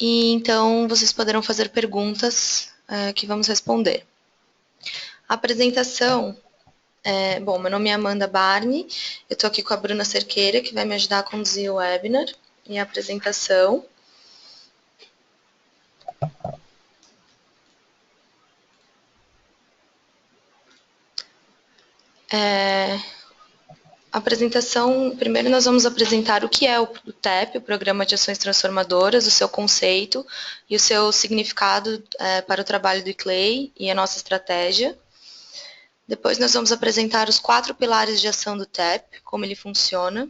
e então vocês poderão fazer perguntas que vamos responder. A apresentação, bom, meu nome é Amanda Barney, eu estou aqui com a Bruna Cerqueira, que vai me ajudar a conduzir o webinar e a apresentação. A apresentação, primeiro nós vamos apresentar o que é o TEP, o Programa de Ações Transformadoras, o seu conceito e o seu significado para o trabalho do ICLEI e a nossa estratégia. Depois nós vamos apresentar os 4 pilares de ação do TEP, como ele funciona.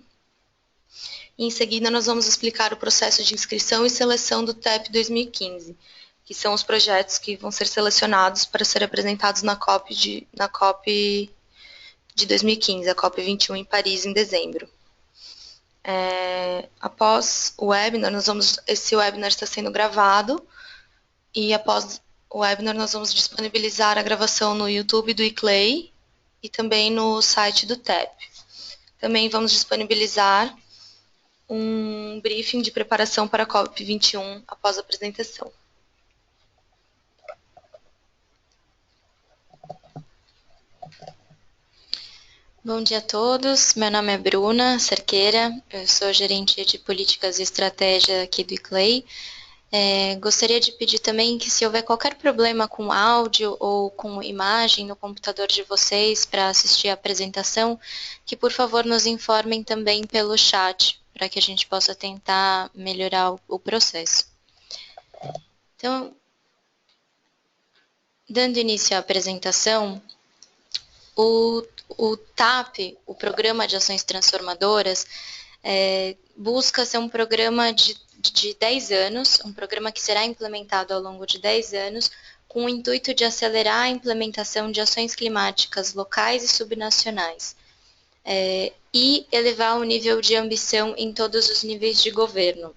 E em seguida nós vamos explicar o processo de inscrição e seleção do TEP 2015, que são os projetos que vão ser selecionados para serem apresentados na COP de 2015, a COP21 em Paris, em dezembro. Após o webinar, esse webinar está sendo gravado e após o webinar nós vamos disponibilizar a gravação no YouTube do ICLEI e também no site do TEP. Também vamos disponibilizar um briefing de preparação para a COP21 após a apresentação. Bom dia a todos, meu nome é Bruna Cerqueira, eu sou gerente de políticas e estratégia aqui do ICLEI. Gostaria de pedir também que se houver qualquer problema com áudio ou com imagem no computador de vocês para assistir a apresentação, que por favor nos informem também pelo chat, para que a gente possa tentar melhorar o processo. Então, dando início à apresentação, o TAP, o Programa de Ações Transformadoras, busca ser um programa de 10 anos, um programa que será implementado ao longo de 10 anos, com o intuito de acelerar a implementação de ações climáticas locais e subnacionais, e elevar o nível de ambição em todos os níveis de governo.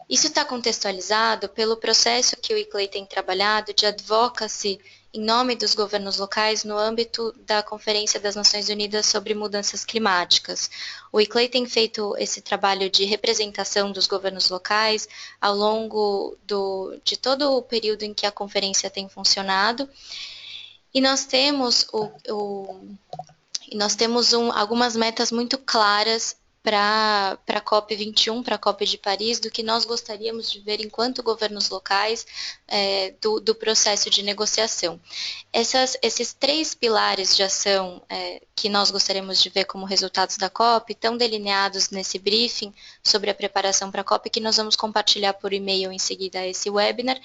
Isso está contextualizado pelo processo que o ICLEI tem trabalhado de advocacy em nome dos governos locais no âmbito da Conferência das Nações Unidas sobre Mudanças Climáticas. O ICLEI tem feito esse trabalho de representação dos governos locais ao longo de todo o período em que a conferência tem funcionado, e nós temos, algumas metas muito claras para a COP21, para a COP de Paris, do que nós gostaríamos de ver enquanto governos locais do processo de negociação. Esses 3 pilares de ação que nós gostaríamos de ver como resultados da COP estão delineados nesse briefing sobre a preparação para a COP, que nós vamos compartilhar por e-mail em seguida a esse webinar,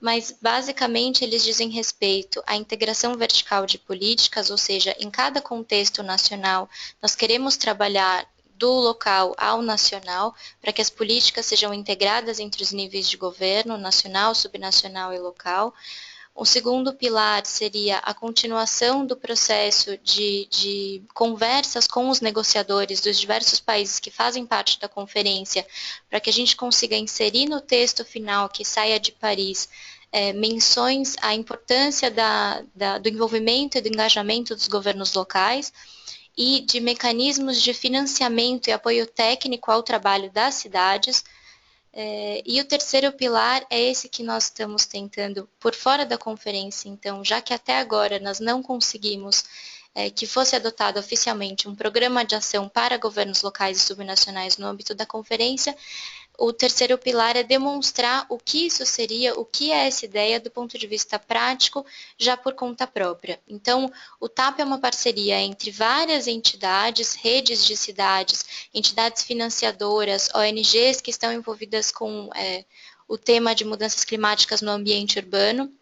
mas basicamente eles dizem respeito à integração vertical de políticas, ou seja, em cada contexto nacional nós queremos trabalhar do local ao nacional, para que as políticas sejam integradas entre os níveis de governo, nacional, subnacional e local. O segundo pilar seria a continuação do processo de conversas com os negociadores dos diversos países que fazem parte da conferência, para que a gente consiga inserir no texto final que saia de Paris menções à importância do envolvimento e do engajamento dos governos locais, e de mecanismos de financiamento e apoio técnico ao trabalho das cidades. E o terceiro pilar é esse que nós estamos tentando por fora da conferência. Então, já que até agora nós não conseguimos que fosse adotado oficialmente um programa de ação para governos locais e subnacionais no âmbito da conferência, o terceiro pilar é demonstrar o que isso seria, o que é essa ideia do ponto de vista prático, já por conta própria. Então, o TAP é uma parceria entre várias entidades, redes de cidades, entidades financiadoras, ONGs que estão envolvidas com o tema de mudanças climáticas no ambiente urbano,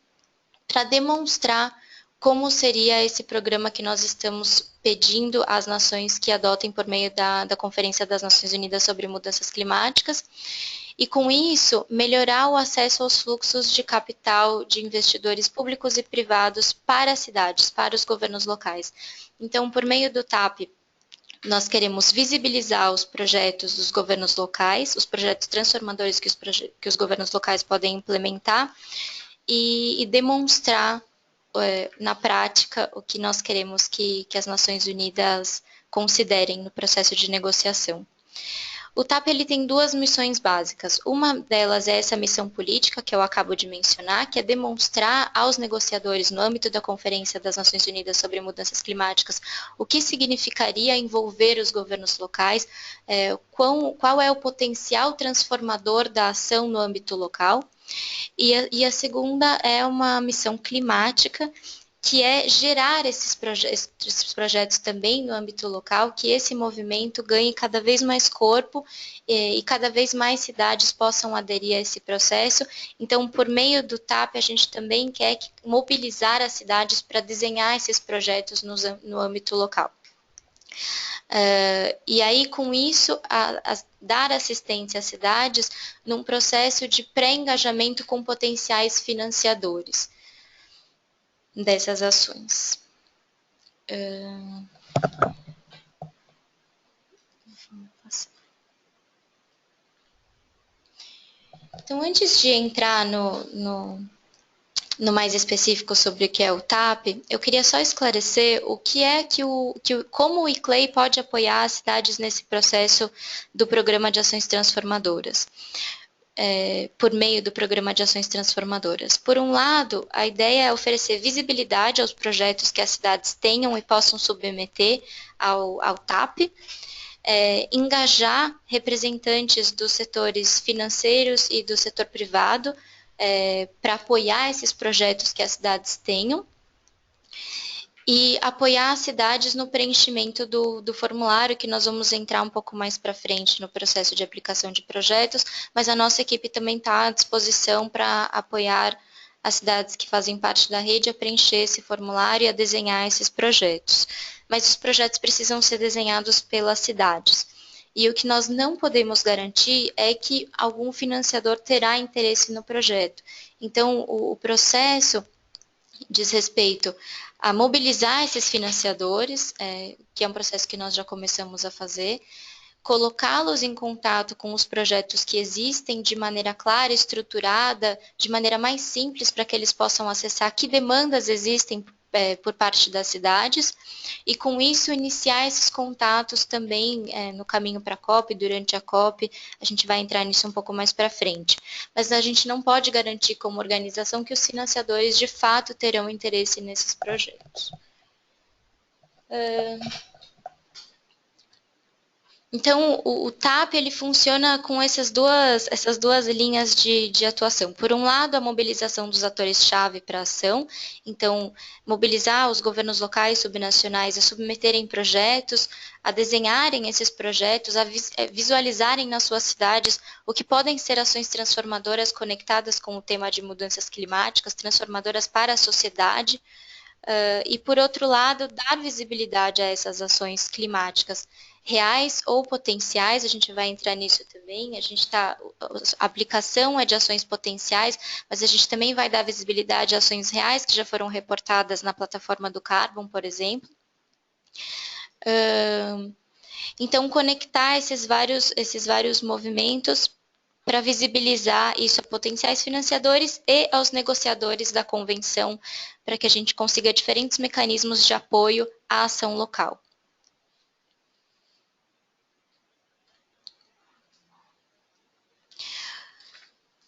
para demonstrar como seria esse programa que nós estamos pedindo às nações que adotem por meio da Conferência das Nações Unidas sobre Mudanças Climáticas, e com isso melhorar o acesso aos fluxos de capital de investidores públicos e privados para as cidades, para os governos locais. Então, por meio do TAP, nós queremos visibilizar os projetos dos governos locais, os projetos transformadores que os governos locais podem implementar, e demonstrar na prática o que nós queremos que as Nações Unidas considerem no processo de negociação. O TAP ele tem duas missões básicas. Uma delas é essa missão política que eu acabo de mencionar, que é demonstrar aos negociadores no âmbito da Conferência das Nações Unidas sobre Mudanças Climáticas o que significaria envolver os governos locais, qual é o potencial transformador da ação no âmbito local. E a segunda é uma missão climática, que é gerar esses projetos também no âmbito local, que esse movimento ganhe cada vez mais corpo e cada vez mais cidades possam aderir a esse processo. Então, por meio do TAP, a gente também quer mobilizar as cidades para desenhar esses projetos no âmbito local. E aí, com isso, dar assistência às cidades num processo de pré-engajamento com potenciais financiadores dessas ações. Então, antes de entrar no mais específico sobre o que é o TAP, eu queria só esclarecer o que é como o ICLEI pode apoiar as cidades nesse processo do Programa de Ações Transformadoras. Por meio do Programa de Ações Transformadoras. Por um lado, a ideia é oferecer visibilidade aos projetos que as cidades tenham e possam submeter ao TAP, engajar representantes dos setores financeiros e do setor privado para apoiar esses projetos que as cidades tenham, e apoiar as cidades no preenchimento do formulário, que nós vamos entrar um pouco mais para frente no processo de aplicação de projetos, mas a nossa equipe também está à disposição para apoiar as cidades que fazem parte da rede a preencher esse formulário e a desenhar esses projetos. Mas os projetos precisam ser desenhados pelas cidades. E o que nós não podemos garantir é que algum financiador terá interesse no projeto. Então, o processo diz respeito a mobilizar esses financiadores, que é um processo que nós já começamos a fazer, colocá-los em contato com os projetos que existem de maneira clara, estruturada, de maneira mais simples, para que eles possam acessar que demandas existem por parte das cidades, e com isso iniciar esses contatos também no caminho para a COP, durante a COP, a gente vai entrar nisso um pouco mais para frente. Mas a gente não pode garantir como organização que os financiadores de fato terão interesse nesses projetos. Então, o TAP ele funciona com essas duas linhas de atuação. Por um lado, a mobilização dos atores-chave para a ação. Então, mobilizar os governos locais, subnacionais a submeterem projetos, a desenharem esses projetos, a visualizarem nas suas cidades o que podem ser ações transformadoras conectadas com o tema de mudanças climáticas, transformadoras para a sociedade. E, por outro lado, dar visibilidade a essas ações climáticas reais ou potenciais, a gente vai entrar nisso também, a aplicação é de ações potenciais, mas a gente também vai dar visibilidade a ações reais que já foram reportadas na plataforma do Carbon, por exemplo. Então, conectar esses vários movimentos para visibilizar isso a potenciais financiadores e aos negociadores da convenção, para que a gente consiga diferentes mecanismos de apoio à ação local.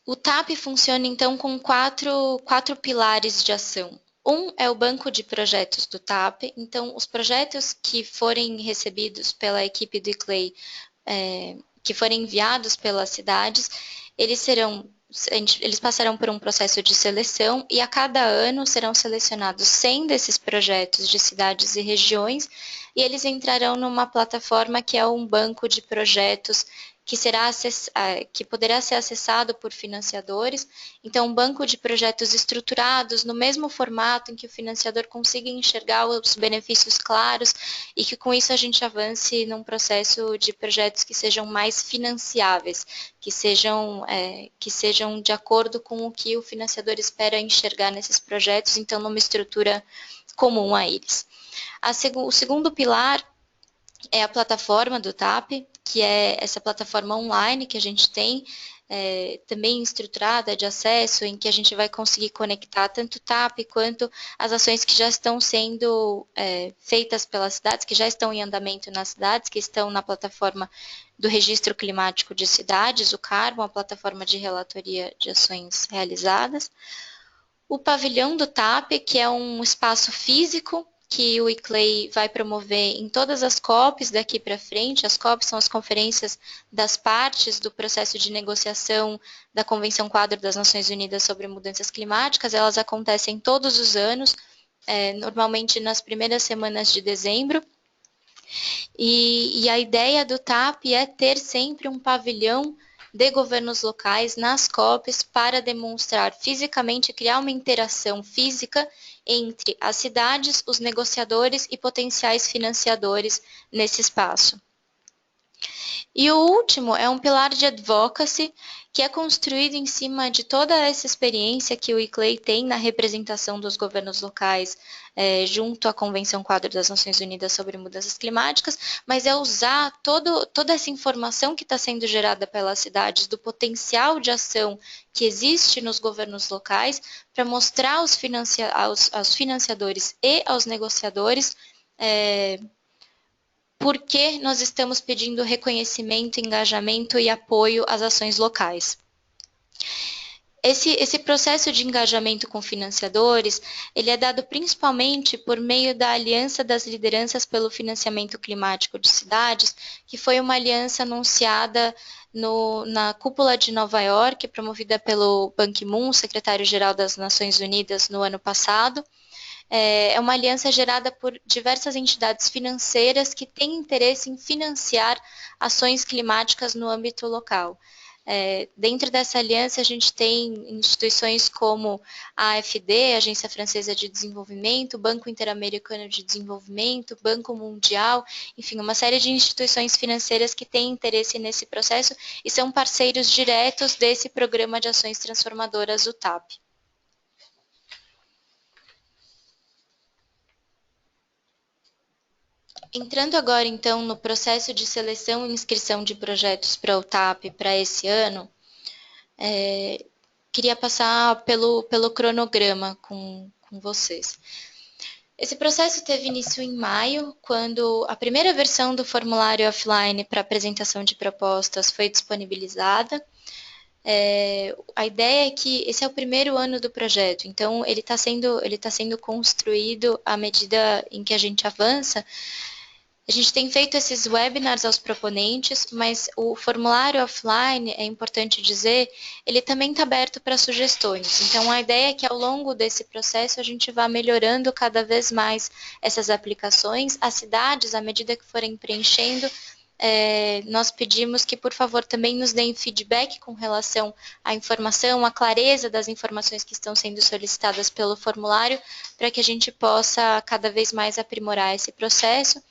O TAP funciona, então, com quatro pilares de ação. Um é o banco de projetos do TAP. Então, os projetos que forem recebidos pela equipe do ICLEI, que forem enviados pelas cidades, eles passarão por um processo de seleção e a cada ano serão selecionados 100 desses projetos de cidades e regiões e eles entrarão numa plataforma que é um banco de projetos que poderá ser acessado por financiadores. Então, um banco de projetos estruturados no mesmo formato em que o financiador consiga enxergar os benefícios claros e que com isso a gente avance num processo de projetos que sejam mais financiáveis, que sejam de acordo com o que o financiador espera enxergar nesses projetos, então numa estrutura comum a eles. O segundo pilar é a plataforma do TAP, que é essa plataforma online que a gente tem, também estruturada de acesso, em que a gente vai conseguir conectar tanto o TAP quanto as ações que já estão sendo feitas pelas cidades, que já estão em andamento nas cidades, que estão na plataforma do Registro Climático de Cidades, o CARBON, a plataforma de relatoria de ações realizadas. O pavilhão do TAP, que é um espaço físico que o ICLEI vai promover em todas as COPs daqui para frente. As COPs são as conferências das partes do processo de negociação da Convenção Quadro das Nações Unidas sobre Mudanças Climáticas. Elas acontecem todos os anos, normalmente nas primeiras semanas de dezembro. E a ideia do TAP é ter sempre um pavilhão de governos locais nas COPs para demonstrar fisicamente, criar uma interação física entre as cidades, os negociadores e potenciais financiadores nesse espaço. E o último é um pilar de advocacy, que é construído em cima de toda essa experiência que o ICLEI tem na representação dos governos locais junto à Convenção Quadro das Nações Unidas sobre Mudanças Climáticas, mas é usar toda essa informação que está sendo gerada pelas cidades, do potencial de ação que existe nos governos locais, para mostrar aos financiadores e aos negociadores por que nós estamos pedindo reconhecimento, engajamento e apoio às ações locais. Esse processo de engajamento com financiadores, ele é dado principalmente por meio da Aliança das Lideranças pelo Financiamento Climático de Cidades, que foi uma aliança anunciada na cúpula de Nova York, promovida pelo Ban Ki-moon, secretário-geral das Nações Unidas, no ano passado. É uma aliança gerada por diversas entidades financeiras que têm interesse em financiar ações climáticas no âmbito local. Dentro dessa aliança, a gente tem instituições como a AfD, Agência Francesa de Desenvolvimento, Banco Interamericano de Desenvolvimento, Banco Mundial, enfim, uma série de instituições financeiras que têm interesse nesse processo e são parceiros diretos desse Programa de Ações Transformadoras, o TAP. Entrando agora, então, no processo de seleção e inscrição de projetos para o TAP para esse ano, queria passar pelo cronograma com vocês. Esse processo teve início em maio, quando a primeira versão do formulário offline para apresentação de propostas foi disponibilizada. A ideia é que esse é o primeiro ano do projeto, então ele está sendo construído à medida em que a gente avança. A gente tem feito esses webinars aos proponentes, mas o formulário offline, é importante dizer, ele também está aberto para sugestões. Então, a ideia é que ao longo desse processo a gente vá melhorando cada vez mais essas aplicações. As cidades, à medida que forem preenchendo, nós pedimos que, por favor, também nos deem feedback com relação à informação, à clareza das informações que estão sendo solicitadas pelo formulário, para que a gente possa cada vez mais aprimorar esse processo.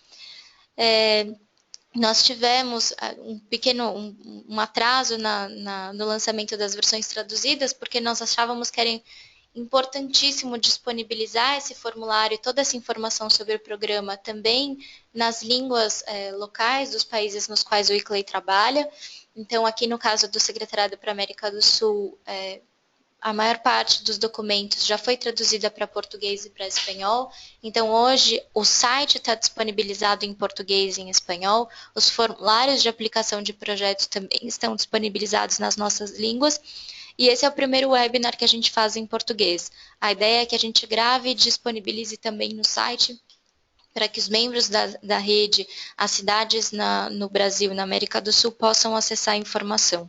Nós tivemos um atraso no lançamento das versões traduzidas, porque nós achávamos que era importantíssimo disponibilizar esse formulário e toda essa informação sobre o programa também nas línguas locais dos países nos quais o ICLEI trabalha. Então, aqui no caso do Secretariado para a América do Sul, a maior parte dos documentos já foi traduzida para português e para espanhol. Então, hoje, o site está disponibilizado em português e em espanhol. Os formulários de aplicação de projetos também estão disponibilizados nas nossas línguas. E esse é o primeiro webinar que a gente faz em português. A ideia é que a gente grave e disponibilize também no site para que os membros da rede, as cidades no Brasil e na América do Sul possam acessar a informação.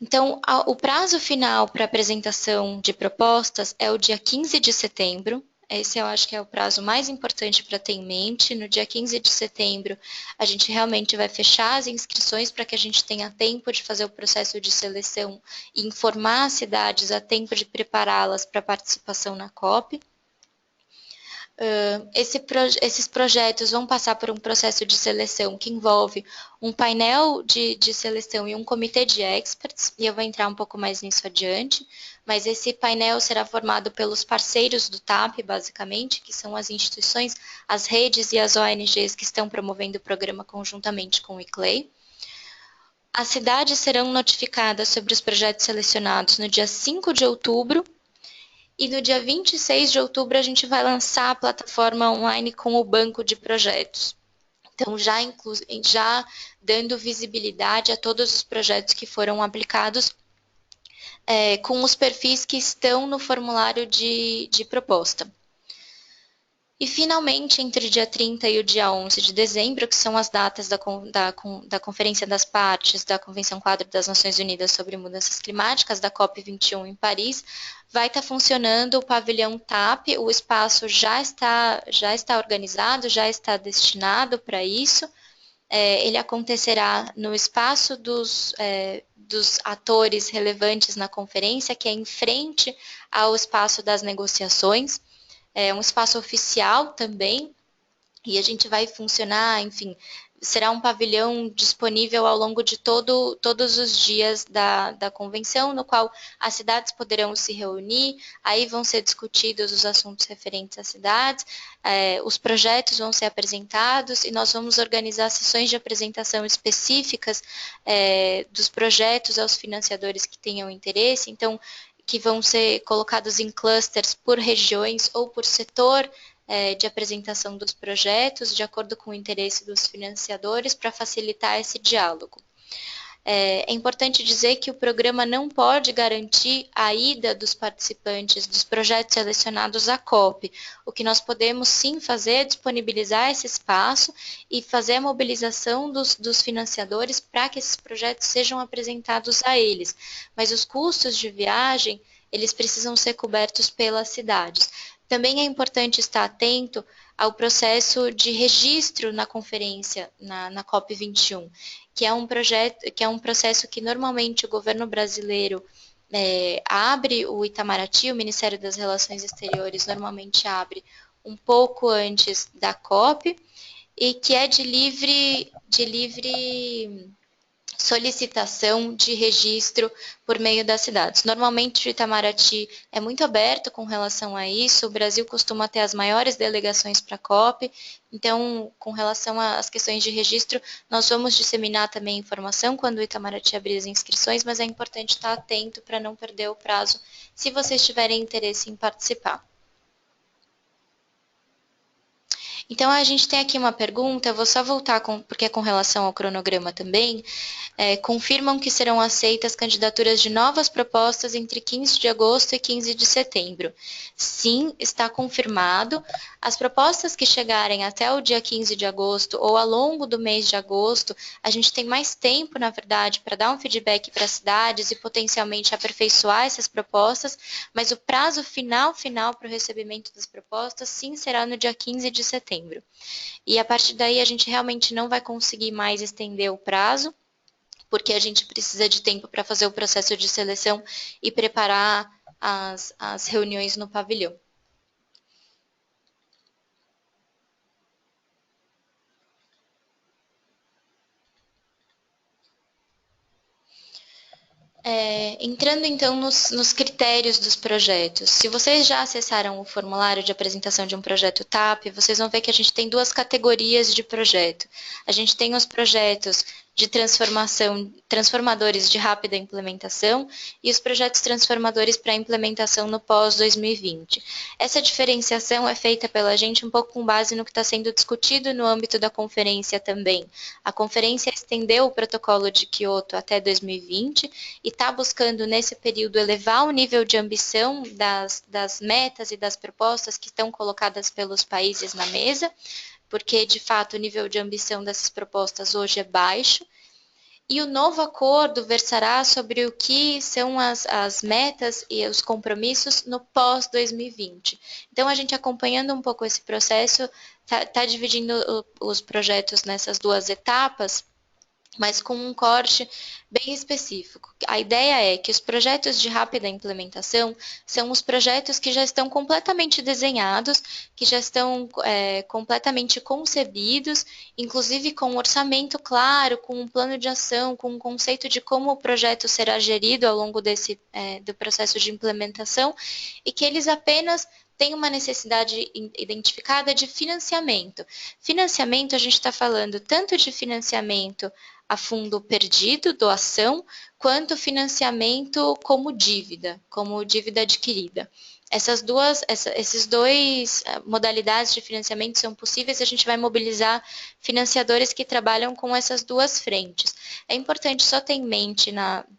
Então, o prazo final para apresentação de propostas é o dia 15 de setembro. Esse eu acho que é o prazo mais importante para ter em mente. No dia 15 de setembro, a gente realmente vai fechar as inscrições para que a gente tenha tempo de fazer o processo de seleção e informar as cidades a tempo de prepará-las para participação na COP. Esses projetos vão passar por um processo de seleção que envolve um painel de seleção e um comitê de experts, e eu vou entrar um pouco mais nisso adiante, mas esse painel será formado pelos parceiros do TAP, basicamente, que são as instituições, as redes e as ONGs que estão promovendo o programa conjuntamente com o ICLEI. As cidades serão notificadas sobre os projetos selecionados no dia 5 de outubro, e no dia 26 de outubro a gente vai lançar a plataforma online com o banco de projetos. Então, já dando visibilidade a todos os projetos que foram aplicados com os perfis que estão no formulário de proposta. E, finalmente, entre o dia 30 e o dia 11 de dezembro, que são as datas da Conferência das Partes da Convenção Quadro das Nações Unidas sobre Mudanças Climáticas, da COP21 em Paris, vai estar funcionando o pavilhão TAP, o espaço já está organizado, já está destinado para isso. Ele acontecerá no espaço dos atores relevantes na conferência, que é em frente ao espaço das negociações. É um espaço oficial também, e a gente vai funcionar, enfim, será um pavilhão disponível ao longo de todos os dias da convenção, no qual as cidades poderão se reunir, aí vão ser discutidos os assuntos referentes às cidades, os projetos vão ser apresentados e nós vamos organizar sessões de apresentação específicas dos projetos aos financiadores que tenham interesse, então, que vão ser colocados em clusters por regiões ou por setor de apresentação dos projetos, de acordo com o interesse dos financiadores, para facilitar esse diálogo. É importante dizer que o programa não pode garantir a ida dos participantes dos projetos selecionados à COP. O que nós podemos sim fazer é disponibilizar esse espaço e fazer a mobilização dos financiadores para que esses projetos sejam apresentados a eles. Mas os custos de viagem, eles precisam ser cobertos pelas cidades. Também é importante estar atento ao processo de registro na conferência, na COP21, que é um processo que normalmente o governo brasileiro abre, o Itamaraty, o Ministério das Relações Exteriores, normalmente abre um pouco antes da COP, e que é de livre solicitação de registro por meio das cidades. Normalmente o Itamaraty é muito aberto com relação a isso, o Brasil costuma ter as maiores delegações para a COP, então, com relação às questões de registro, nós vamos disseminar também informação quando o Itamaraty abrir as inscrições, mas é importante estar atento para não perder o prazo, se vocês tiverem interesse em participar. Então, a gente tem aqui uma pergunta, eu vou só voltar, porque é com relação ao cronograma também. Confirmam que serão aceitas candidaturas de novas propostas entre 15 de agosto e 15 de setembro. Sim, está confirmado. As propostas que chegarem até o dia 15 de agosto ou ao longo do mês de agosto, a gente tem mais tempo, na verdade, para dar um feedback para as cidades e potencialmente aperfeiçoar essas propostas, mas o prazo final para o recebimento das propostas, sim, será no dia 15 de setembro. E a partir daí a gente realmente não vai conseguir mais estender o prazo, porque a gente precisa de tempo para fazer o processo de seleção e preparar as reuniões no pavilhão. Entrando então nos critérios dos projetos, se vocês já acessaram o formulário de apresentação de um projeto TAP, vocês vão ver que a gente tem duas categorias de projeto. A gente tem os projetos de transformadores de rápida implementação e os projetos transformadores para implementação no pós-2020. Essa diferenciação é feita pela gente um pouco com base no que está sendo discutido no âmbito da conferência também. A conferência estendeu o protocolo de Kyoto até 2020 e está buscando, nesse período, elevar o nível de ambição das metas e das propostas que estão colocadas pelos países na mesa, porque, de fato, o nível de ambição dessas propostas hoje é baixo. E o novo acordo versará sobre o que são as metas e os compromissos no pós-2020. Então, a gente acompanhando um pouco esse processo, está dividindo os projetos nessas duas etapas, mas com um corte bem específico. A ideia é que os projetos de rápida implementação são os projetos que já estão completamente desenhados, que já estão completamente concebidos, inclusive com um orçamento claro, com um plano de ação, com um conceito de como o projeto será gerido ao longo do processo de implementação, e que eles apenas tem uma necessidade identificada de financiamento. Financiamento, a gente está falando tanto de financiamento a fundo perdido, doação, quanto financiamento como dívida adquirida. Esses dois modalidades de financiamento são possíveis e a gente vai mobilizar financiadores que trabalham com essas duas frentes. É importante só ter em mente,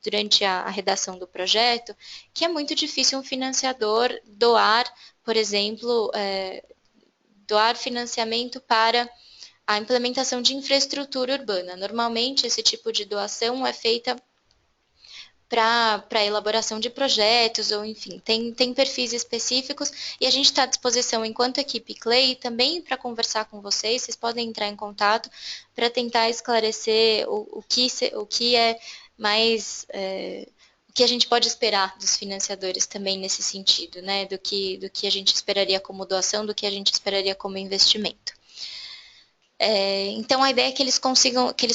durante a redação do projeto, que é muito difícil um financiador doar, por exemplo, doar financiamento para a implementação de infraestrutura urbana. Normalmente, esse tipo de doação é feita para a elaboração de projetos, ou enfim, tem perfis específicos, e a gente está à disposição, enquanto equipe Clay, também para conversar com vocês podem entrar em contato para tentar esclarecer o que é mais... o que a gente pode esperar dos financiadores também nesse sentido, né? Do que a gente esperaria como doação, do que a gente esperaria como investimento. Então, a ideia é que eles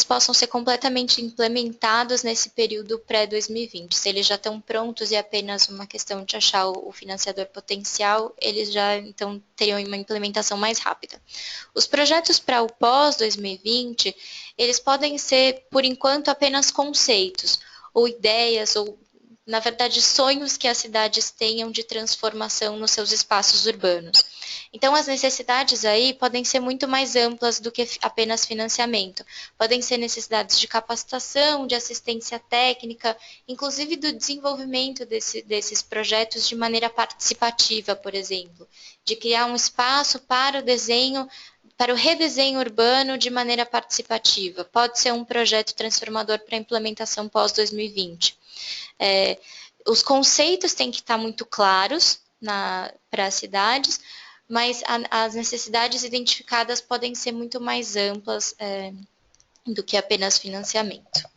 possam ser completamente implementados nesse período pré-2020. Se eles já estão prontos e é apenas uma questão de achar o financiador potencial, eles já, então, teriam uma implementação mais rápida. Os projetos para o pós-2020, eles podem ser, por enquanto, apenas conceitos, ou ideias, ou, na verdade, sonhos que as cidades tenham de transformação nos seus espaços urbanos. Então, as necessidades aí podem ser muito mais amplas do que apenas financiamento. Podem ser necessidades de capacitação, de assistência técnica, inclusive do desenvolvimento desses projetos de maneira participativa, por exemplo. De criar um espaço para o redesenho urbano de maneira participativa. Pode ser um projeto transformador para implementação pós-2020. Os conceitos têm que estar muito claros para as cidades, mas as necessidades identificadas podem ser muito mais amplas do que apenas financiamento.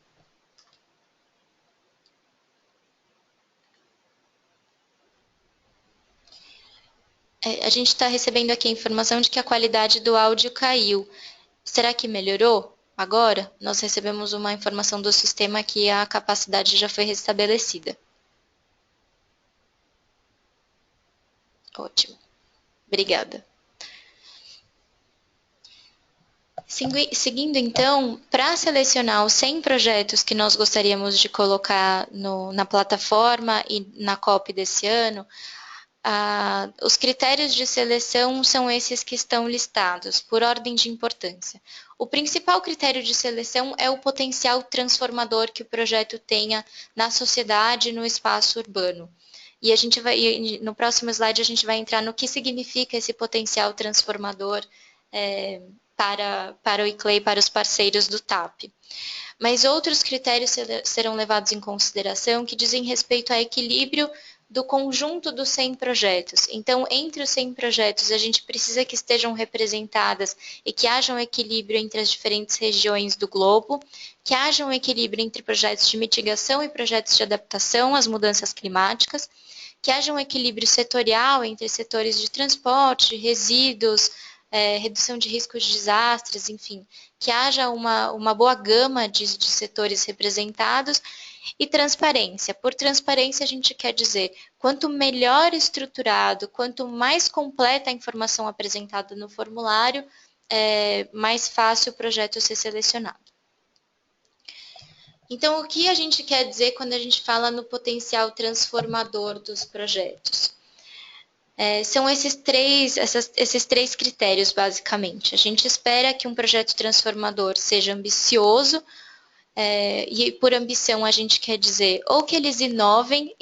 A gente está recebendo aqui a informação de que a qualidade do áudio caiu. Será que melhorou? Agora, nós recebemos uma informação do sistema que a capacidade já foi restabelecida. Ótimo. Obrigada. Seguindo, então, para selecionar os 100 projetos que nós gostaríamos de colocar na plataforma e na COP desse ano, os critérios de seleção são esses que estão listados, por ordem de importância. O principal critério de seleção é o potencial transformador que o projeto tenha na sociedade e no espaço urbano. E no próximo slide a gente vai entrar no que significa esse potencial transformador para o ICLEI, para os parceiros do TAP. Mas outros critérios serão levados em consideração que dizem respeito ao equilíbrio do conjunto dos 100 projetos. Então, entre os 100 projetos, a gente precisa que estejam representadas e que haja um equilíbrio entre as diferentes regiões do globo, que haja um equilíbrio entre projetos de mitigação e projetos de adaptação às mudanças climáticas, que haja um equilíbrio setorial entre setores de transporte, resíduos, redução de riscos de desastres, enfim, que haja uma boa gama de setores representados e transparência. Por transparência, a gente quer dizer, quanto melhor estruturado, quanto mais completa a informação apresentada no formulário, mais fácil o projeto ser selecionado. Então, o que a gente quer dizer quando a gente fala no potencial transformador dos projetos? São esses três critérios, basicamente. A gente espera que um projeto transformador seja ambicioso, e por ambição a gente quer dizer ou que eles inovem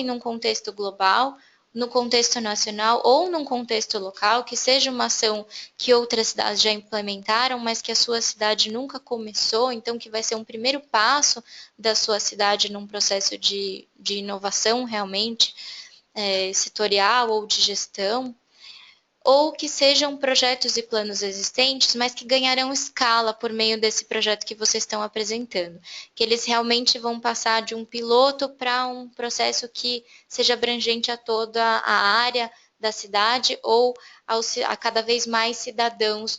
num contexto global, no contexto nacional ou num contexto local, que seja uma ação que outras cidades já implementaram, mas que a sua cidade nunca começou, então que vai ser um primeiro passo da sua cidade num processo de inovação realmente, setorial ou de gestão, ou que sejam projetos e planos existentes, mas que ganharão escala por meio desse projeto que vocês estão apresentando. Que eles realmente vão passar de um piloto para um processo que seja abrangente a toda a área da cidade ou a cada vez mais cidadãos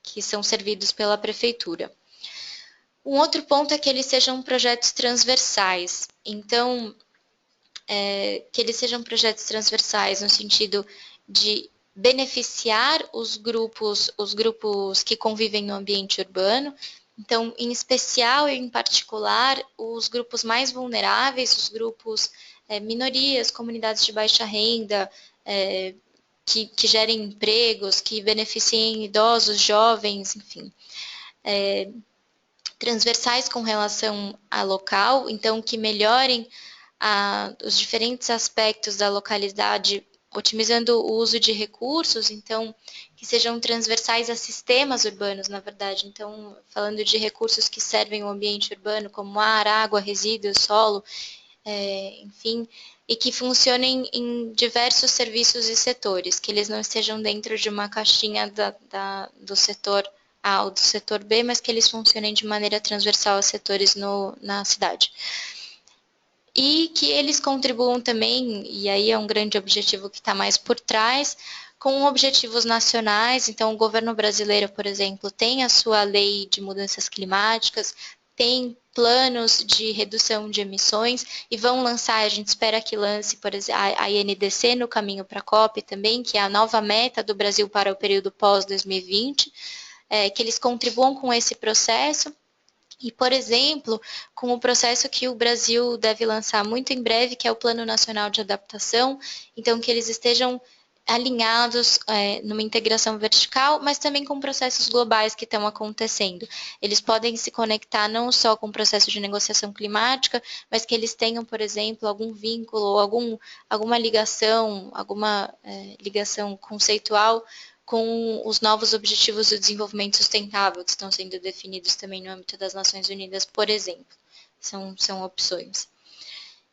que são servidos pela prefeitura. Um outro ponto é que eles sejam projetos transversais. Então, que eles sejam projetos transversais no sentido de beneficiar os grupos que convivem no ambiente urbano. Então, em especial e em particular, os grupos mais vulneráveis, os grupos minorias, comunidades de baixa renda, que gerem empregos, que beneficiem idosos, jovens, enfim. Transversais com relação a local, então que melhorem os diferentes aspectos da localidade, otimizando o uso de recursos, então que sejam transversais a sistemas urbanos, na verdade. Então, falando de recursos que servem o ambiente urbano, como ar, água, resíduos, solo, enfim, e que funcionem em diversos serviços e setores, que eles não estejam dentro de uma caixinha do setor A ou do setor B, mas que eles funcionem de maneira transversal a setores na cidade. E que eles contribuam também, e aí é um grande objetivo que está mais por trás, com objetivos nacionais. Então, o governo brasileiro, por exemplo, tem a sua lei de mudanças climáticas, tem planos de redução de emissões e vão lançar, a gente espera que lance, por exemplo, a INDC no caminho para a COP também, que é a nova meta do Brasil para o período pós-2020, que eles contribuam com esse processo. E, por exemplo, com o processo que o Brasil deve lançar muito em breve, que é o Plano Nacional de Adaptação, então que eles estejam alinhados numa integração vertical, mas também com processos globais que estão acontecendo. Eles podem se conectar não só com o processo de negociação climática, mas que eles tenham, por exemplo, algum vínculo ou alguma ligação, ligação conceitual com os novos objetivos do desenvolvimento sustentável que estão sendo definidos também no âmbito das Nações Unidas, por exemplo. São opções.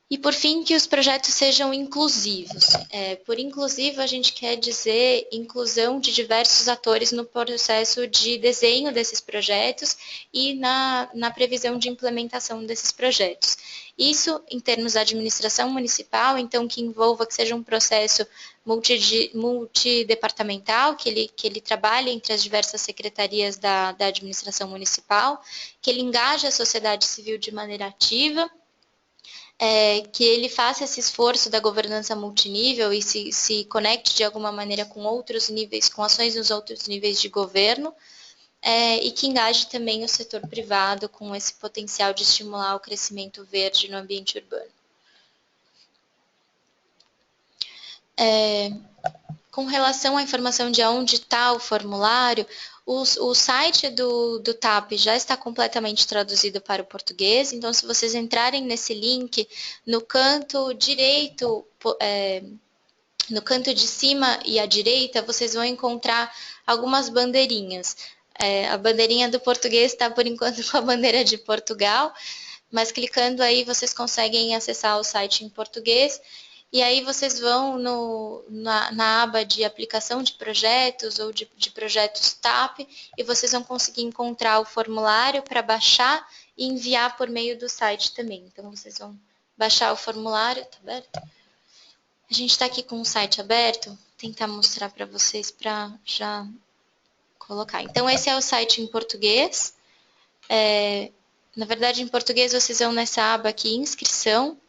E, por fim, que os projetos sejam inclusivos. Por inclusivo, a gente quer dizer inclusão de diversos atores no processo de desenho desses projetos e na previsão de implementação desses projetos. Isso em termos da administração municipal, então que envolva que seja um processo multidepartamental, que ele trabalhe entre as diversas secretarias da administração municipal, que ele engaje a sociedade civil de maneira ativa, que ele faça esse esforço da governança multinível e se conecte de alguma maneira com outros níveis, com ações nos outros níveis de governo, e que engaje também o setor privado com esse potencial de estimular o crescimento verde no ambiente urbano. Com relação à informação de onde está o formulário, o site do TAP já está completamente traduzido para o português, então se vocês entrarem nesse link, no canto direito, no canto de cima e à direita, vocês vão encontrar algumas bandeirinhas. A bandeirinha do português está, por enquanto, com a bandeira de Portugal, mas clicando aí vocês conseguem acessar o site em português. E aí vocês vão na aba de aplicação de projetos ou de projetos TAP e vocês vão conseguir encontrar o formulário para baixar e enviar por meio do site também. Então, vocês vão baixar o formulário, tá aberto? A gente está aqui com o site aberto, vou tentar mostrar para vocês para já colocar. Então, esse é o site em português. Na verdade, em português, vocês vão nessa aba aqui, inscrição.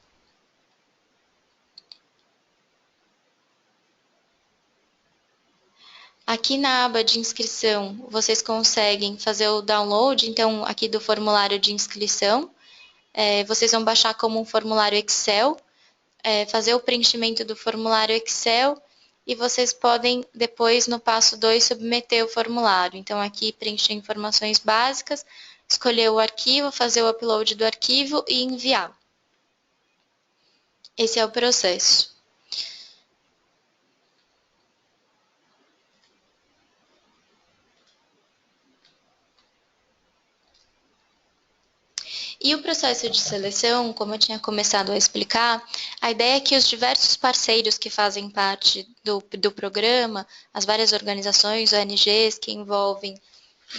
Aqui na aba de inscrição, vocês conseguem fazer o download, então, aqui do formulário de inscrição. Vocês vão baixar como um formulário Excel, fazer o preenchimento do formulário Excel e vocês podem, depois, no passo 2, submeter o formulário. Então, aqui, preencher informações básicas, escolher o arquivo, fazer o upload do arquivo e enviar. Esse é o processo. E o processo de seleção, como eu tinha começado a explicar, a ideia é que os diversos parceiros que fazem parte do programa, as várias organizações, ONGs que envolvem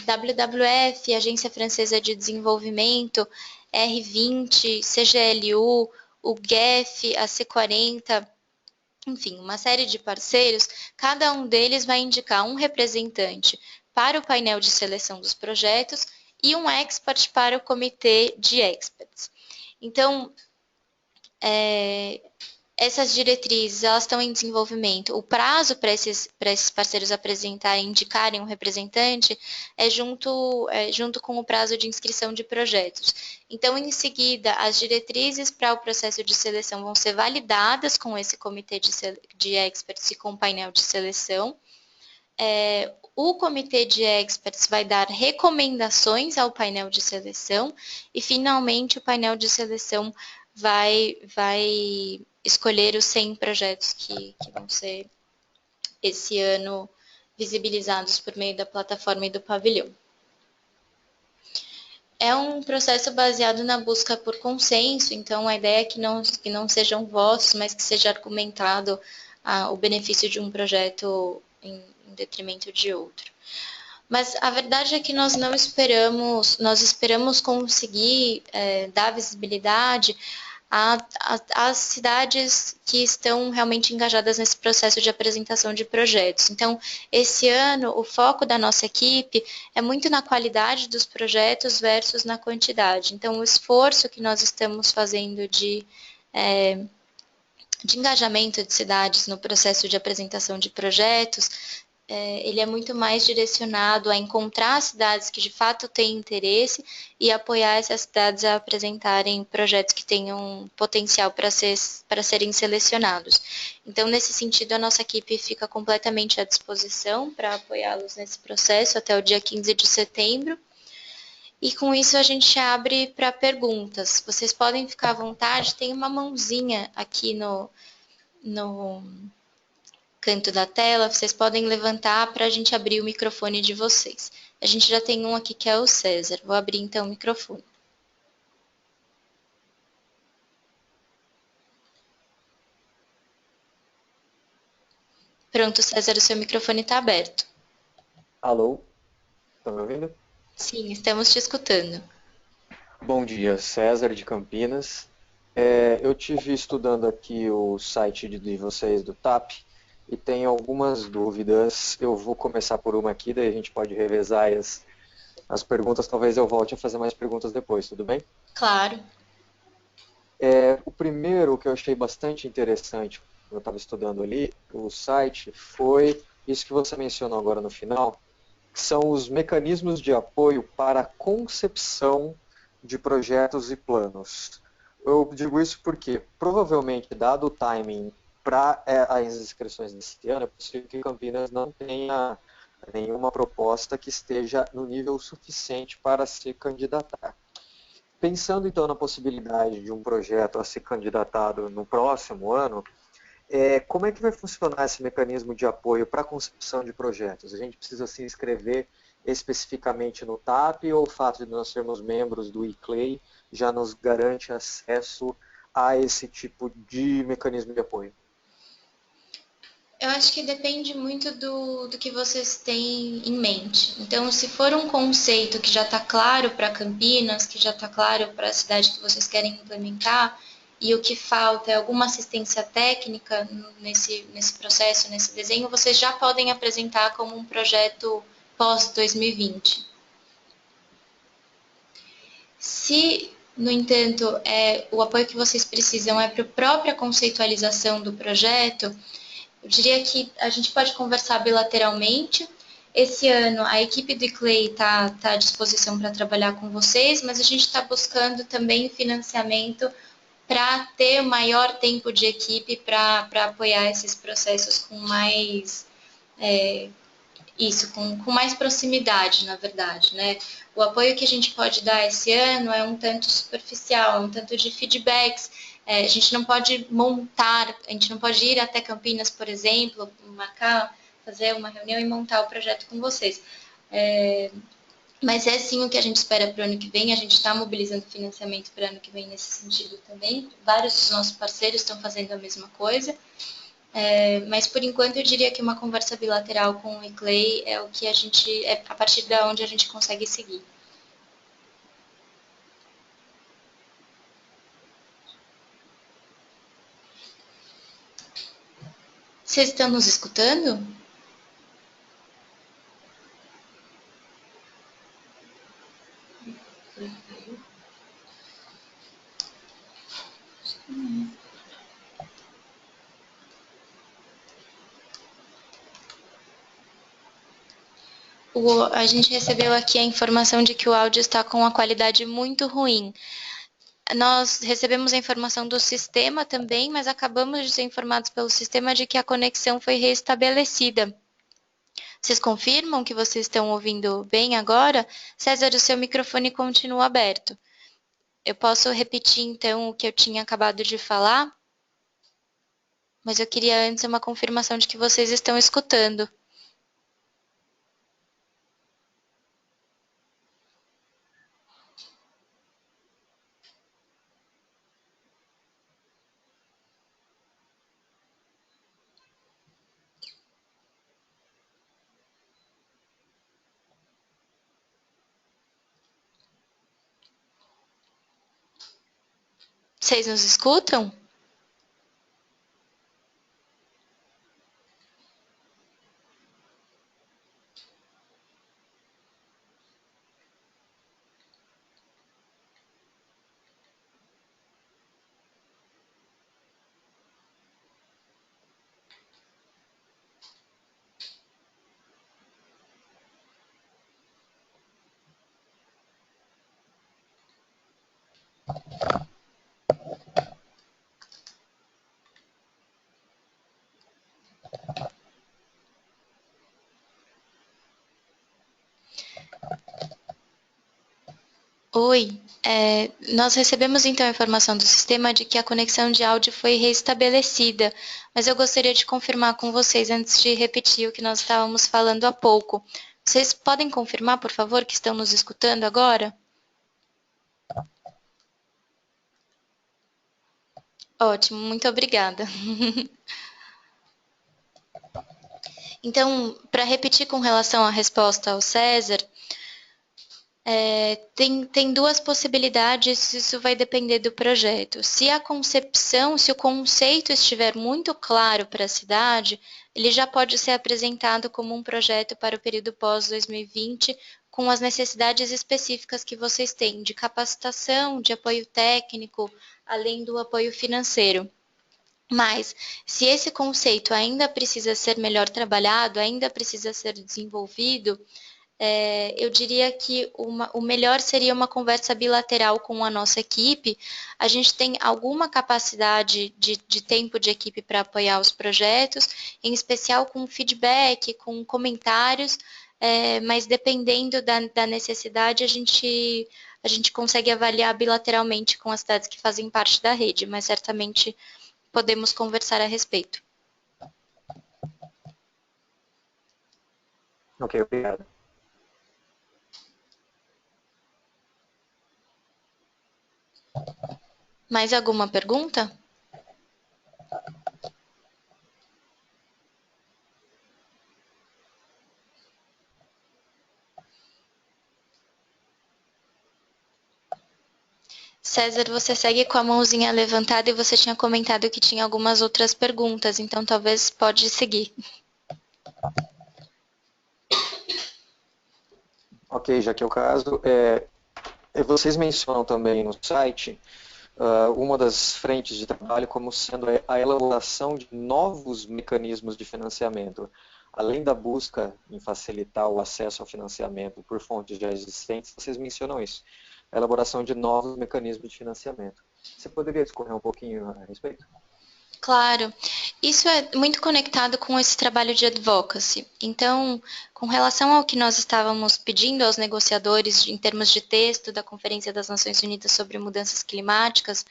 WWF, Agência Francesa de Desenvolvimento, R20, CGLU, o GEF, a C40, enfim, uma série de parceiros, cada um deles vai indicar um representante para o painel de seleção dos projetos e um expert para o comitê de experts. Então, essas diretrizes, elas estão em desenvolvimento. O prazo para esses parceiros apresentarem, indicarem um representante, junto com o prazo de inscrição de projetos. Então, em seguida, as diretrizes para o processo de seleção vão ser validadas com esse comitê de experts e com o painel de seleção. O comitê de experts vai dar recomendações ao painel de seleção e, finalmente, o painel de seleção vai escolher os 100 projetos que vão ser, esse ano, visibilizados por meio da plataforma e do pavilhão. É um processo baseado na busca por consenso, então a ideia é que não sejam votos, mas que seja argumentado o benefício de um projeto em detrimento de outro. Mas a verdade é que nós esperamos conseguir dar visibilidade às cidades que estão realmente engajadas nesse processo de apresentação de projetos. Então, esse ano, o foco da nossa equipe é muito na qualidade dos projetos versus na quantidade. Então, o esforço que nós estamos fazendo de engajamento de cidades no processo de apresentação de projetos, ele é muito mais direcionado a encontrar cidades que de fato têm interesse e apoiar essas cidades a apresentarem projetos que tenham potencial para serem selecionados. Então, nesse sentido, a nossa equipe fica completamente à disposição para apoiá-los nesse processo até o dia 15 de setembro. E com isso a gente abre para perguntas. Vocês podem ficar à vontade, tem uma mãozinha aqui no canto da tela, vocês podem levantar para a gente abrir o microfone de vocês. A gente já tem um aqui que é o César. Vou abrir então o microfone. Pronto, César, o seu microfone está aberto. Alô, estão me ouvindo? Sim, estamos te escutando. Bom dia, César de Campinas. Eu tive estudando aqui o site de vocês do TAP e tenho algumas dúvidas. Eu vou começar por uma aqui, daí a gente pode revezar as perguntas. Talvez eu volte a fazer mais perguntas depois, tudo bem? Claro. O primeiro que eu achei bastante interessante, quando eu estava estudando ali, o site, foi isso que você mencionou agora no final, que são os mecanismos de apoio para a concepção de projetos e planos. Eu digo isso porque, provavelmente, dado o timing para as inscrições desse ano, é possível que Campinas não tenha nenhuma proposta que esteja no nível suficiente para se candidatar. Pensando, então, na possibilidade de um projeto a ser candidatado no próximo ano, como é que vai funcionar esse mecanismo de apoio para a concepção de projetos? A gente precisa se inscrever especificamente no TAP ou o fato de nós sermos membros do ICLEI já nos garante acesso a esse tipo de mecanismo de apoio? Eu acho que depende muito do que vocês têm em mente. Então, se for um conceito que já está claro para Campinas, que já está claro para a cidade que vocês querem implementar, e o que falta é alguma assistência técnica nesse processo, nesse desenho, vocês já podem apresentar como um projeto pós-2020. Se, no entanto, o apoio que vocês precisam é para a própria conceitualização do projeto, eu diria que a gente pode conversar bilateralmente. Esse ano, a equipe do ICLEI está à disposição para trabalhar com vocês, mas a gente está buscando também financiamento para ter maior tempo de equipe para apoiar esses processos com mais com mais proximidade, na verdade, né? O apoio que a gente pode dar esse ano é um tanto superficial, é um tanto de feedbacks. A gente não pode montar, a gente não pode ir até Campinas, por exemplo, marcar, fazer uma reunião e montar o projeto com vocês. Mas é sim o que a gente espera para o ano que vem. A gente está mobilizando financiamento para o ano que vem nesse sentido também. Vários dos nossos parceiros estão fazendo a mesma coisa. Mas por enquanto eu diria que uma conversa bilateral com o ICLEI é o que a partir de onde a gente consegue seguir. Vocês estão nos escutando? A gente recebeu aqui a informação de que o áudio está com uma qualidade muito ruim. Nós recebemos a informação do sistema também, mas acabamos de ser informados pelo sistema de que a conexão foi restabelecida. Vocês confirmam que vocês estão ouvindo bem agora? César, o seu microfone continua aberto. Eu posso repetir, então, o que eu tinha acabado de falar? Mas eu queria antes uma confirmação de que vocês estão escutando. Vocês nos escutam? Oi, nós recebemos então a informação do sistema de que a conexão de áudio foi restabelecida, mas eu gostaria de confirmar com vocês antes de repetir o que nós estávamos falando há pouco. Vocês podem confirmar, por favor, que estão nos escutando agora? Ótimo, muito obrigada. Então, para repetir com relação à resposta ao César, tem duas possibilidades, isso vai depender do projeto. Se a concepção, se o conceito estiver muito claro para a cidade, ele já pode ser apresentado como um projeto para o período pós-2020, com as necessidades específicas que vocês têm, de capacitação, de apoio técnico, além do apoio financeiro. Mas, se esse conceito ainda precisa ser melhor trabalhado, ainda precisa ser desenvolvido, eu diria que o melhor seria uma conversa bilateral com a nossa equipe. A gente tem alguma capacidade de tempo de equipe para apoiar os projetos, em especial com feedback, com comentários, mas dependendo da necessidade, a gente consegue avaliar bilateralmente com as cidades que fazem parte da rede, mas certamente podemos conversar a respeito. Ok, obrigado. Mais alguma pergunta? César, você segue com a mãozinha levantada e você tinha comentado que tinha algumas outras perguntas, então talvez pode seguir. Ok, já que é o caso, vocês mencionam também no site uma das frentes de trabalho como sendo a elaboração de novos mecanismos de financiamento. Além da busca em facilitar o acesso ao financiamento por fontes já existentes, vocês mencionam isso, a elaboração de novos mecanismos de financiamento. Você poderia discorrer um pouquinho a respeito? Claro, isso é muito conectado com esse trabalho de advocacy. Então, com relação ao que nós estávamos pedindo aos negociadores em termos de texto da Conferência das Nações Unidas sobre Mudanças Climáticas,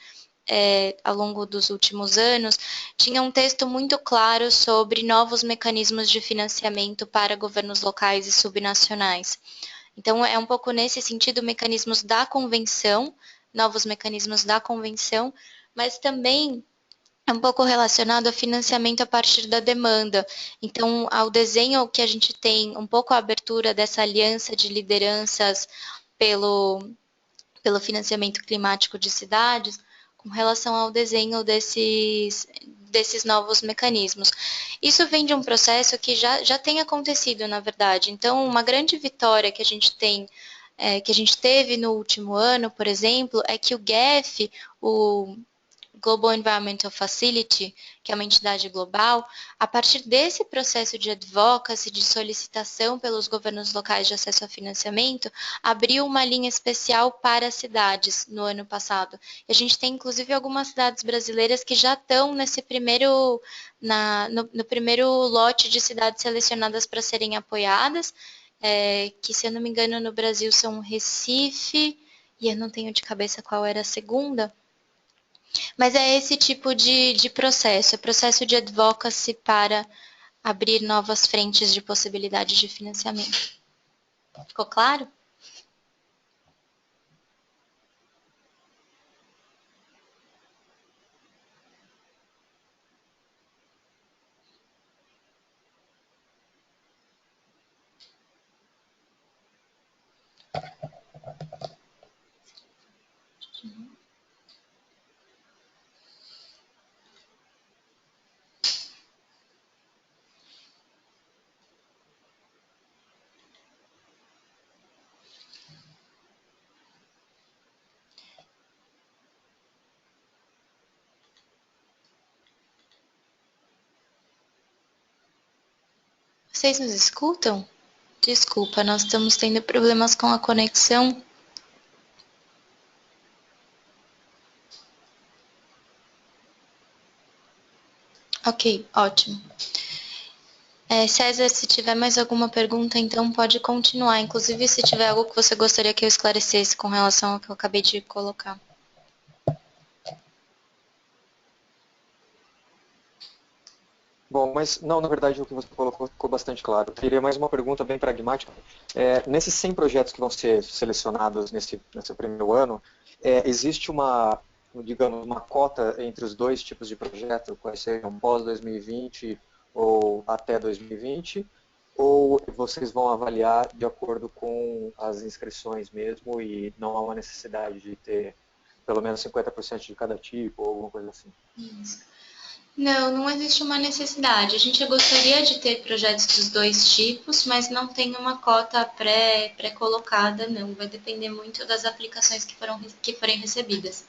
ao longo dos últimos anos, tinha um texto muito claro sobre novos mecanismos de financiamento para governos locais e subnacionais. Então, é um pouco nesse sentido, mecanismos da convenção, novos mecanismos da convenção, mas também é um pouco relacionado a financiamento a partir da demanda. Então, ao desenho que a gente tem, um pouco a abertura dessa aliança de lideranças pelo financiamento climático de cidades, com relação ao desenho desses novos mecanismos. Isso vem de um processo que já tem acontecido, na verdade. Então, uma grande vitória que a gente tem, que a gente teve no último ano, por exemplo, é que o GEF, o Global Environmental Facility, que é uma entidade global, a partir desse processo de advocacy, de solicitação pelos governos locais de acesso a financiamento, abriu uma linha especial para as cidades no ano passado. E a gente tem, inclusive, algumas cidades brasileiras que já estão nesse primeiro, no primeiro lote de cidades selecionadas para serem apoiadas, que, se eu não me engano, no Brasil são Recife, e eu não tenho de cabeça qual era a segunda. Mas é esse tipo de processo, é processo de advocacy para abrir novas frentes de possibilidade de financiamento. Ficou claro? Vocês nos escutam? Desculpa, nós estamos tendo problemas com a conexão. Ok, ótimo. César, se tiver mais alguma pergunta, então pode continuar. Inclusive, se tiver algo que você gostaria que eu esclarecesse com relação ao que eu acabei de colocar. Bom, mas não, na verdade o que você colocou ficou bastante claro. Eu teria mais uma pergunta bem pragmática. Nesses 100 projetos que vão ser selecionados nesse primeiro ano, existe digamos, uma cota entre os dois tipos de projeto, quais sejam pós-2020 ou até 2020, ou vocês vão avaliar de acordo com as inscrições mesmo e não há uma necessidade de ter pelo menos 50% de cada tipo ou alguma coisa assim? Isso. Não, não existe uma necessidade. A gente gostaria de ter projetos dos dois tipos, mas não tem uma cota pré-colocada, não. Vai depender muito das aplicações que forem recebidas.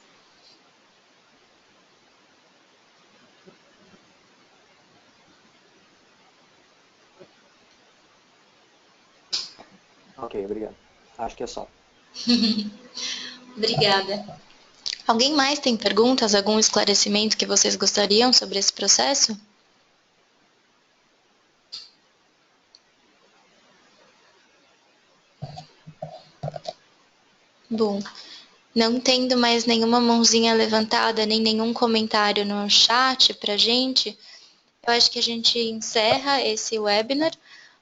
Ok, obrigado. Acho que é só. Obrigada. Alguém mais tem perguntas, algum esclarecimento que vocês gostariam sobre esse processo? Bom, não tendo mais nenhuma mãozinha levantada, nem nenhum comentário no chat pra gente, eu acho que a gente encerra esse webinar,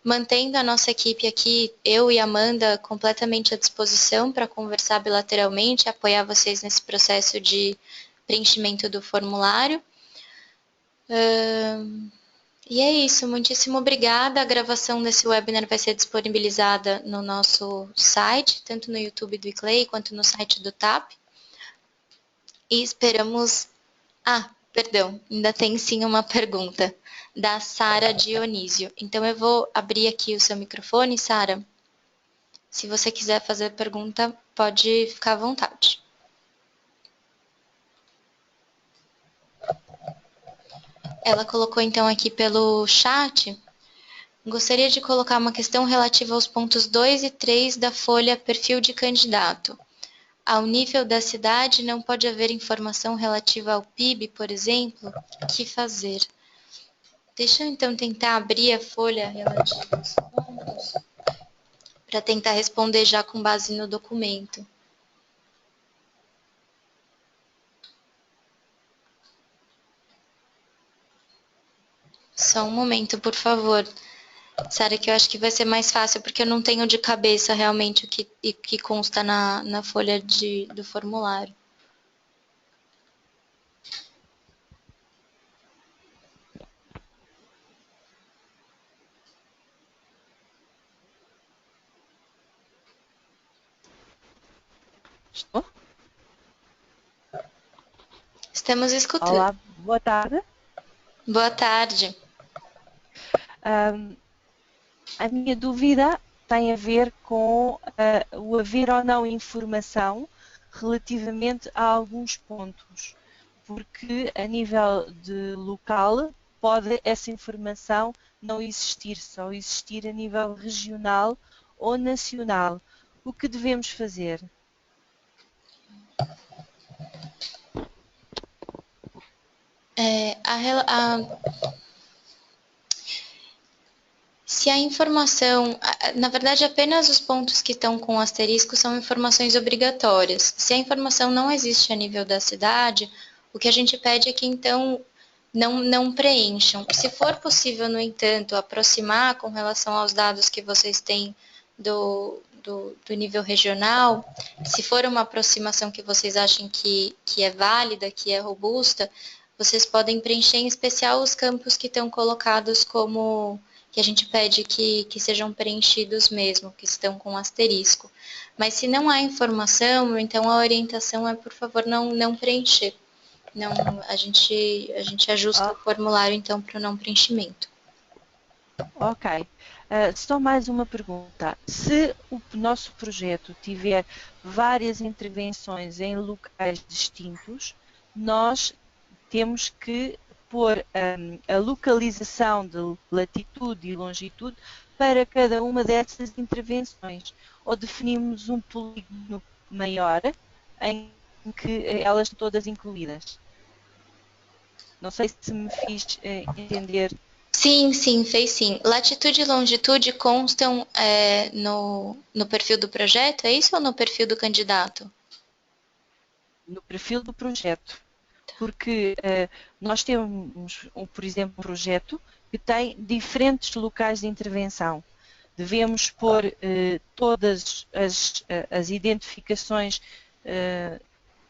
mantendo a nossa equipe aqui, eu e a Amanda, completamente à disposição para conversar bilateralmente, apoiar vocês nesse processo de preenchimento do formulário. E é isso, muitíssimo obrigada. A gravação desse webinar vai ser disponibilizada no nosso site, tanto no YouTube do ICLEI quanto no site do TAP. E esperamos... perdão, ainda tem sim uma pergunta da Sara Dionísio. Então eu vou abrir aqui o seu microfone, Sara. Se você quiser fazer a pergunta, pode ficar à vontade. Ela colocou então aqui pelo chat: gostaria de colocar uma questão relativa aos pontos 2 e 3 da folha perfil de candidato. Ao nível da cidade, não pode haver informação relativa ao PIB, por exemplo? O que fazer? Deixa eu então tentar abrir a folha relativa aos pontos para tentar responder já com base no documento. Só um momento, por favor. Sara, que eu acho que vai ser mais fácil, porque eu não tenho de cabeça realmente o que consta na folha do formulário. Estou? Estamos escutando. Olá, boa tarde. Boa tarde. A minha dúvida tem a ver com o haver ou não informação relativamente a alguns pontos. porque a nível de local pode essa informação não existir, só existir a nível regional ou nacional. O que devemos fazer? Se a informação, na verdade, apenas os pontos que estão com asterisco são informações obrigatórias. Se a informação não existe a nível da cidade, o que a gente pede é que então não preencham. Se for possível, no entanto, aproximar com relação aos dados que vocês têm do nível regional, se for uma aproximação que vocês achem que é válida, que é robusta, vocês podem preencher em especial os campos que estão colocados como que a gente pede que sejam preenchidos mesmo, que estão com asterisco. Mas se não há informação, então a orientação é, por favor, não preencher. Não, a gente ajusta o formulário, então, para o não preenchimento. Ok. Só mais uma pergunta. Se o nosso projeto tiver várias intervenções em locais distintos, nós temos que pôr a localização de latitude e longitude para cada uma dessas intervenções. Ou definimos um polígono maior em que elas estão todas incluídas. Não sei se me fiz entender. Sim, fez sim. Latitude e longitude constam no perfil do projeto, é isso ou no perfil do candidato? No perfil do projeto. Porque nós temos, por exemplo, um projeto que tem diferentes locais de intervenção. Devemos pôr todas as identificações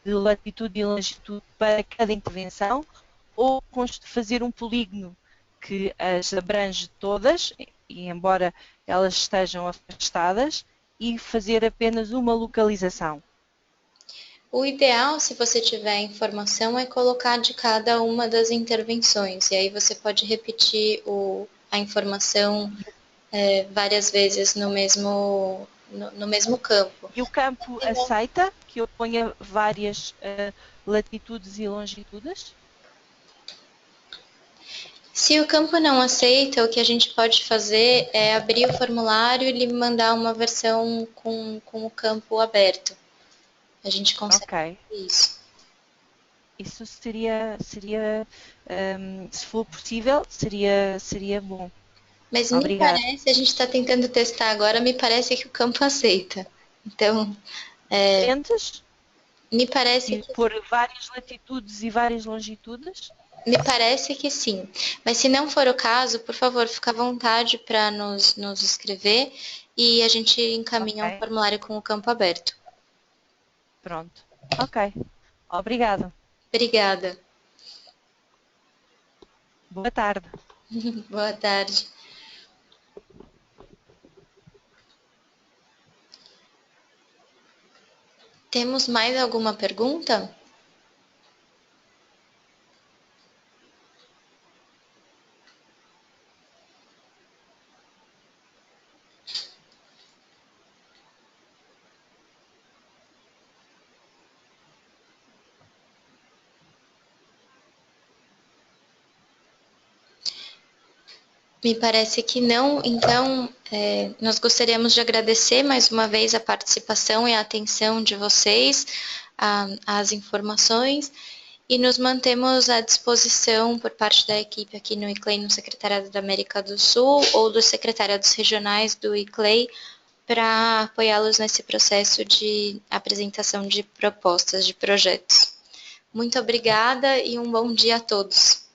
de latitude e longitude para cada intervenção, ou fazer um polígono que as abrange todas, e embora elas estejam afastadas, e fazer apenas uma localização. O ideal, se você tiver informação, é colocar de cada uma das intervenções. E aí você pode repetir a informação várias vezes no mesmo campo. E o campo aceita que eu ponha várias latitudes e longitudes? Se o campo não aceita, o que a gente pode fazer é abrir o formulário e lhe mandar uma versão com o campo aberto. A gente consegue fazer isso. Isso seria se for possível, seria bom. Mas me parece, a gente está tentando testar agora, me parece que o campo aceita. Então, me parece que por várias latitudes e várias longitudes? Me parece que sim. Mas se não for o caso, por favor, fica à vontade para nos escrever e a gente encaminha um formulário com o campo aberto. Pronto. Ok. Obrigada. Obrigada. Boa tarde. Boa tarde. Temos mais alguma pergunta? Me parece que não, então nós gostaríamos de agradecer mais uma vez a participação e a atenção de vocês às informações e nos mantemos à disposição por parte da equipe aqui no ICLEI, no Secretariado da América do Sul ou dos secretariados regionais do ICLEI para apoiá-los nesse processo de apresentação de propostas de projetos. Muito obrigada e um bom dia a todos.